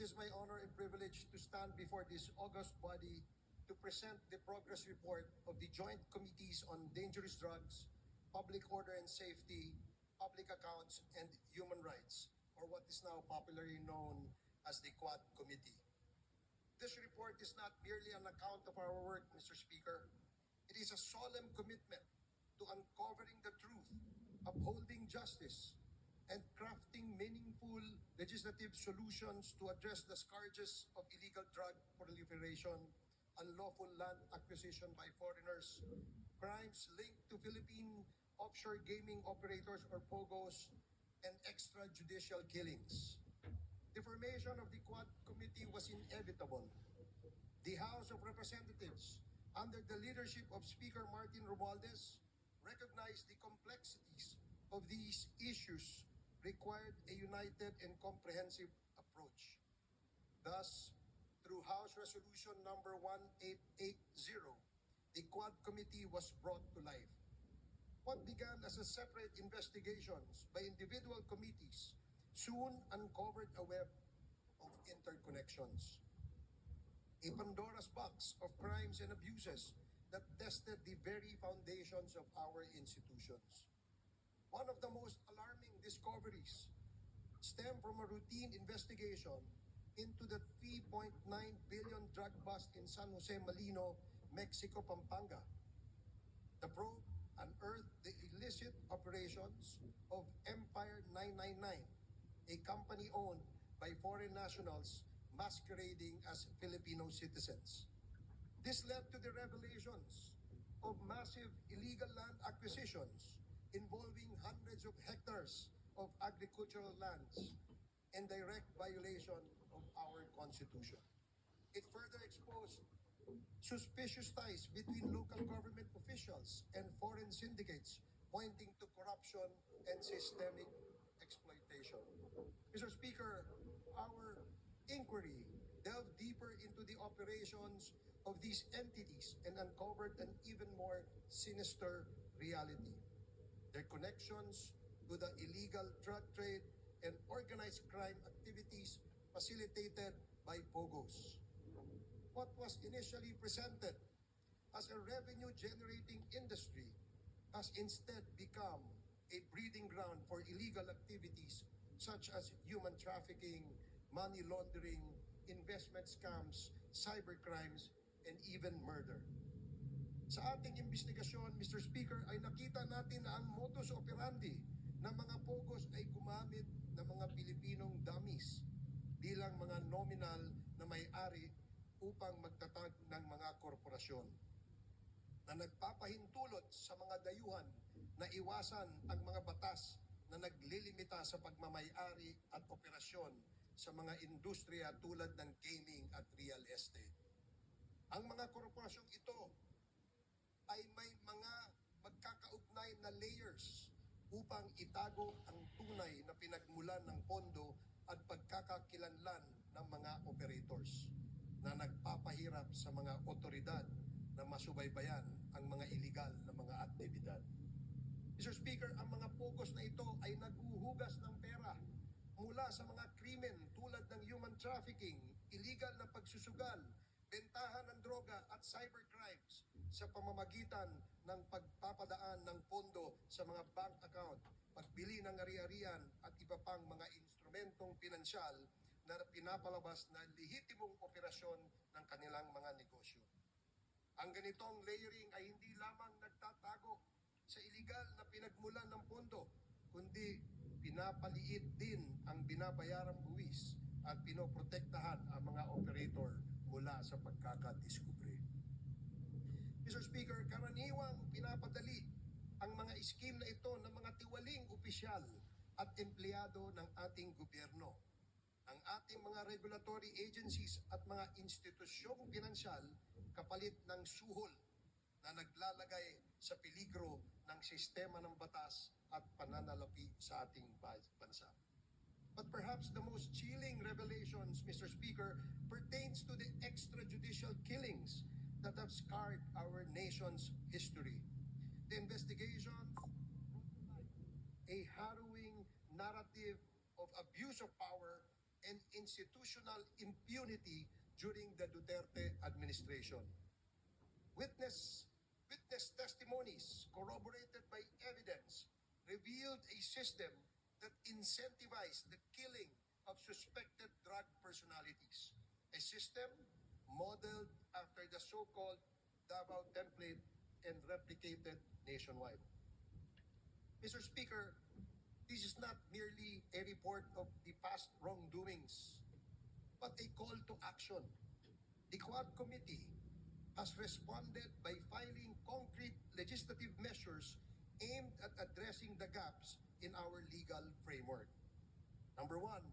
is my honor and privilege to stand before this august body to present the progress report of the Joint Committees on Dangerous Drugs, Public Order and Safety, Public Accounts, and Human Rights, or what is now popularly known as the Quad Committee. This report is not merely an account of our work, Mr. Speaker. It is a solemn commitment to uncovering the truth, upholding justice, and crafting meaningful legislative solutions to address the scourges of illegal drug proliferation, unlawful land acquisition by foreigners, crimes linked to Philippine offshore gaming operators or POGOs, and extrajudicial killings. The formation of the Quad Committee was inevitable. The House of Representatives, under the leadership of Speaker Martin Romualdez, recognized the complexities of these issues required a united and comprehensive approach. Thus, through House Resolution number 1880, the Quad Committee was brought to life. What began as a separate investigations by individual committees soon uncovered a web of interconnections, a Pandora's box of crimes and abuses that tested the very foundations of our institutions. One of the most alarming discoveries stemmed from a routine investigation into the 3.9 billion drug bust in San Jose Malino, Mexico, Pampanga. The probe unearthed the illicit operations of Empire 999, a company owned by foreign nationals masquerading as Filipino citizens. This led to the revelations of massive illegal land acquisitions involving hundreds of hectares of agricultural lands in direct violation of our Constitution. It further exposed suspicious ties between local government officials and foreign syndicates, pointing to corruption and systemic exploitation. Mr. Speaker, our inquiry delved deeper into the operations of these entities and uncovered an even more sinister reality. Their connections to the illegal drug trade and organized crime activities facilitated by POGOs. What was initially presented as a revenue-generating industry has instead become a breeding ground for illegal activities such as human trafficking, money laundering, investment scams, cybercrimes, and even murder. Sa ating investigasyon, Mr. Speaker, ay nakita natin na ang modus operandi ng mga POGOs ay gumamit ng mga Pilipinong dummies bilang mga nominal na may-ari upang magtatag ng mga korporasyon na nagpapahintulot sa mga dayuhan na iwasan ang mga batas na naglilimita sa pagmamay-ari at operasyon sa mga industriya tulad ng gaming at real estate. Ang mga korporasyong ito ay may mga magkakaugnay na layers upang itago ang tunay na pinagmulan ng pondo at pagkakakilanlan ng mga operators na nagpapahirap sa mga otoridad na masubaybayan ang mga iligal na mga aktibidad. Mr. Speaker, ang mga POGOs na ito ay naghuhugas ng pera mula sa mga krimen tulad ng human trafficking, illegal na pagsusugal, bentahan ng droga at cybercrimes sa pamamagitan ng pagpapadaan ng pondo sa mga bank account, pagbili ng ari-arian at iba pang mga instrumentong pinansyal na pinapalabas na lehitimong operasyon ng kanilang mga negosyo. Ang ganitong layering ay hindi lamang nagtatago sa iligal na pinagmulan ng pondo, kundi pinapaliit din ang binabayarang buwis at pinoprotektahan ang mga operator mula sa pagkakadiskubre. Mr. Speaker, karaniwang pinapadali ang mga scheme na ito ng mga tiwaling opisyal at empleyado ng ating gobyerno. Ang ating mga regulatory agencies at mga institusyong pinansyal kapalit ng suhol na naglalagay sa peligro ng sistema ng batas at pananalapi sa ating bansa. But perhaps the most chilling revelations, Mr. Speaker, pertains to the extrajudicial killings that have scarred our nation's history. The investigation brought to light a harrowing narrative of abuse of power and institutional impunity during the Duterte administration. Witness, witness testimonies corroborated by evidence revealed a system that incentivized the killing of suspected drug personalities. A system modeled after the so-called Davao template and replicated nationwide. Mr. Speaker, this is not merely a report of the past wrongdoings, but a call to action. The Quad Committee has responded by filing concrete legislative measures aimed at addressing the gaps in our legal framework. Number one,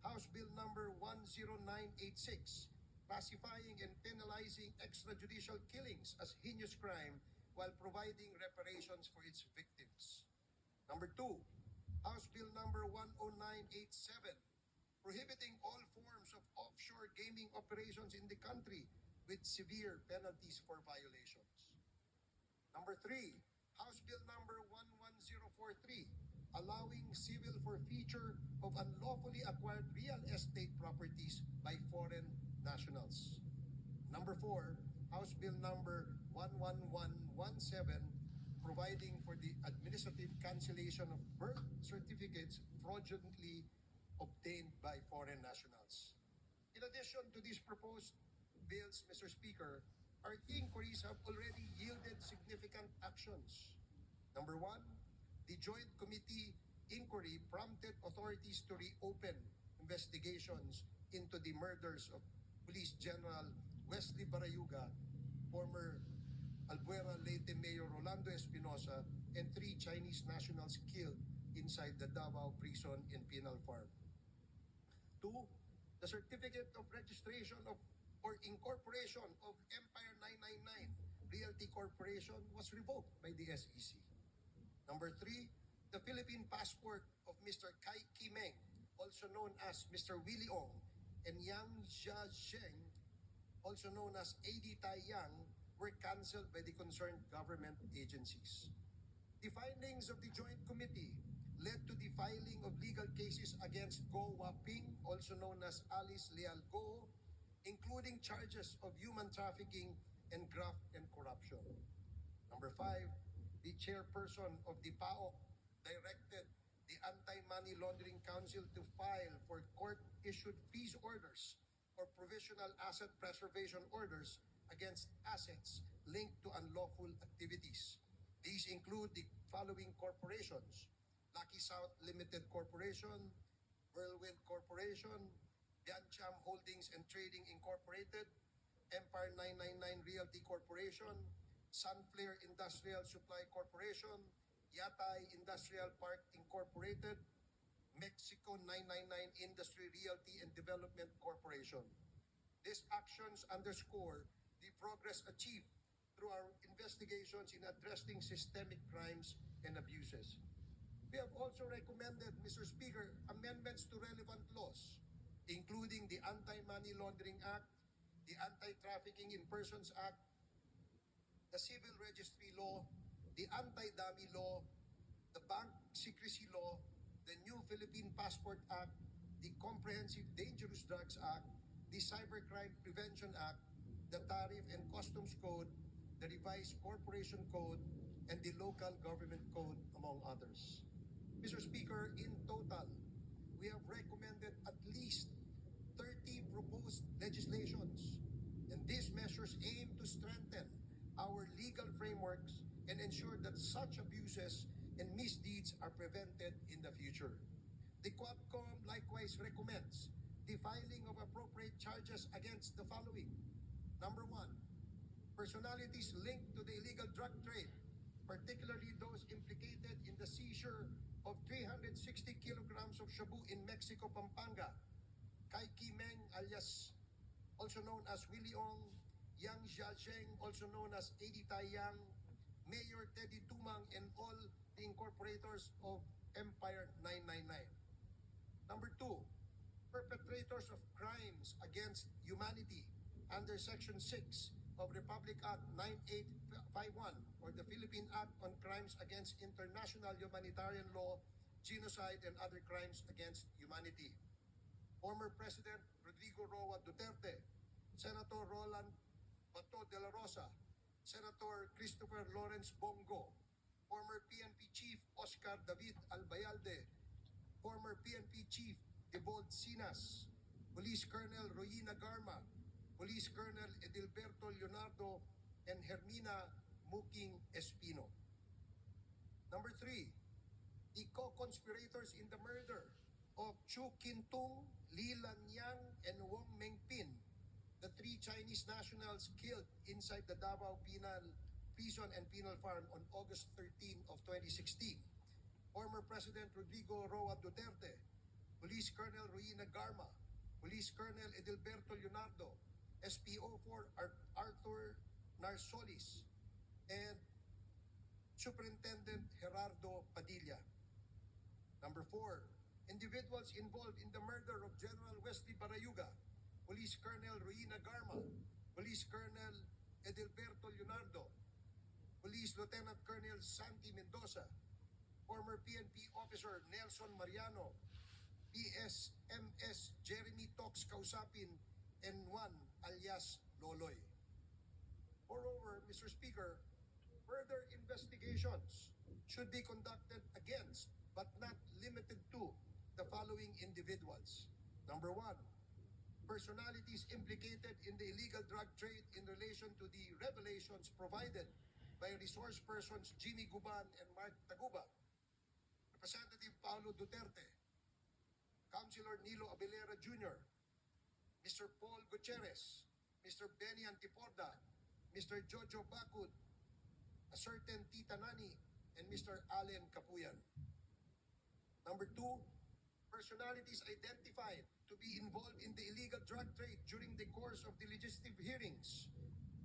House Bill number 10986, classifying and penalizing extrajudicial killings as heinous crime while providing reparations for its victims. Number two, House Bill number 10987, prohibiting all forms of offshore gaming operations in the country with severe penalties for violations. Number three, House Bill number 11043, allowing civil forfeiture of unlawfully acquired real estate properties by foreign nationals. Number four, House Bill number 11117, providing for the administrative cancellation of birth certificates fraudulently obtained by foreign nationals. In addition to these proposed bills, Mr. Speaker, our inquiries have already yielded significant actions. Number one, the Joint Committee inquiry prompted authorities to reopen investigations into the murders of Police General Wesley Barayuga, former Albuera Leyte Mayor Rolando Espinosa, and 3 Chinese nationals killed inside the Davao prison in Penal Farm. Two, the certificate of registration of or incorporation of Empire 999 Realty Corporation was revoked by the SEC. Number three, the Philippine passport of Mr. Kai Kimeng, also known as Mr. Willie Ong, and Yang Jiazheng, also known as AD Tai Yang, were cancelled by the concerned government agencies. The findings of the Joint Committee led to the filing of legal cases against Go Waping, also known as Alice Leal Go, including charges of human trafficking and graft and corruption. Number five, the chairperson of the PAOK directed the Anti-Money Laundering Council to file for court-issued freeze orders or provisional asset preservation orders against assets linked to unlawful activities. These include the following corporations: Lucky South Limited Corporation, Whirlwind Corporation, Biancham Holdings and Trading Incorporated, Empire 999 Realty Corporation, Sunflare Industrial Supply Corporation, Yatay Industrial Park Incorporated, Mexico 999 Industry Realty and Development Corporation. These actions underscore the progress achieved through our investigations in addressing systemic crimes and abuses. We have also recommended, Mr. Speaker, amendments to relevant laws, including the Anti-Money Laundering Act, the Anti-Trafficking in Persons Act, the Civil Registry Law, the Anti-Dummy Law, the Bank Secrecy Law, the New Philippine Passport Act, the Comprehensive Dangerous Drugs Act, the Cybercrime Prevention Act, the Tariff and Customs Code, the Revised Corporation Code, and the Local Government Code, among others. Mr. Speaker, in total, we have recommended at least 30 proposed legislations, and these measures aim to strengthen our legal frameworks and ensure that such abuses and misdeeds are prevented in the future. The Quadcom likewise recommends the filing of appropriate charges against the following. Number one, personalities linked to the illegal drug trade, particularly those implicated in the seizure of 360 kilograms of shabu in Mexico, Pampanga. Kai Kimeng, alias also known as Willie Ong, Yang Jiazheng, also known as AD Tai Yang, Mayor Teddy Tumang, and all the incorporators of Empire 999. Number two, perpetrators of crimes against humanity under Section 6 of Republic Act 9851 or the Philippine Act on Crimes Against International Humanitarian Law, Genocide, and Other Crimes Against Humanity. former President Rodrigo Roa Duterte, Senator Roland Bato de la Rosa, Senator Christopher Lawrence Bongo, former PNP Chief Oscar David Albayalde, former PNP Chief Debold Sinas, Police Colonel Royina Garma, Police Colonel Edilberto Leonardo, and Hermina Muking Espino. Number 3, the co-conspirators in the murder of Chu Kintung, Li Lanyang, and Wong Mengpin, the 3 Chinese nationals killed inside the Davao Penal Prison and Penal Farm on August 13 of 2016. Former President Rodrigo Roa Duterte, Police Colonel Royina Garma, Police Colonel Edilberto Leonardo, SPO4 Arthur Narsolis, and Superintendent Gerardo Padilla. Number 4, individuals involved in the murder of General Wesley Barayuga, Police Colonel Royina Garma, Police Colonel Edilberto Leonardo, Police Lieutenant Colonel Santi Mendoza, former PNP Officer Nelson Mariano, PSMS Jeremy Tox Kausapin, and Juan alias Loloy. Moreover, Mr. Speaker, further investigations should be conducted against, but not limited to, the following individuals. Number 1, personalities implicated in the illegal drug trade in relation to the revelations provided by resource persons Jimmy Guban and Mark Taguba, Representative Paulo Duterte, Councilor Nilo Abelera Jr., Mr. Paul Gutierrez, Mr. Benny Antiporda, Mr. Jojo Bacud, a certain Tita Nani, and Mr. Allen Capuyan. Number 2, personalities identified to be involved in the illegal drug trade during the course of the legislative hearings.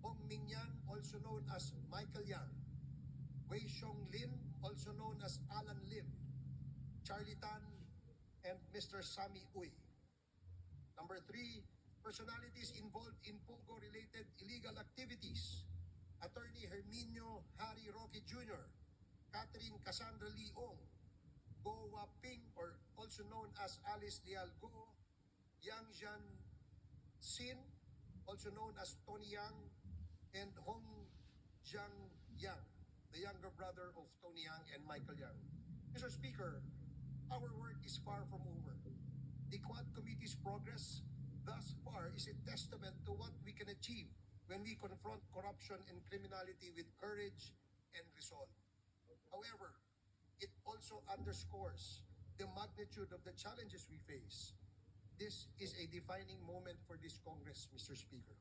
Hong Mingyan, also known as Michael Yang, Wei Xiong Lin, also known as Alan Lim, Charlie Tan, and Mr. Sami Uy. Number 3, personalities involved in Pogo-related illegal activities. Attorney Herminio Harry Roque Jr., Catherine Cassandra Leong, Go Waping, or also known as Alice Leal Go, Yang Jian Sin, also known as Tony Yang, and Hong Jiang Yang, the younger brother of Tony Yang and Michael Yang. Mr. Speaker, our work is far from over. The Quad Committee's progress thus far is a testament to what we can achieve when we confront corruption and criminality with courage and resolve. However, it also underscores the magnitude of the challenges we face. This is a defining moment for this Congress, Mr. Speaker.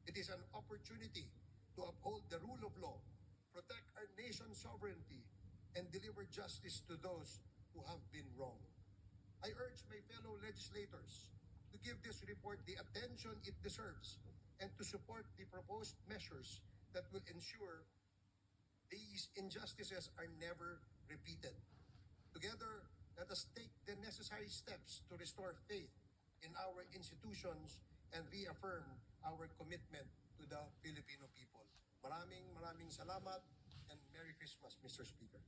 It is an opportunity to uphold the rule of law, protect our nation's sovereignty, and deliver justice to those who have been wronged. I urge my fellow legislators to give this report the attention it deserves and to support the proposed measures that will ensure these injustices are never repeated. Together, let us take the necessary steps to restore faith in our institutions and reaffirm our commitment to the Filipino people. Maraming salamat and Merry Christmas, Mr. Speaker.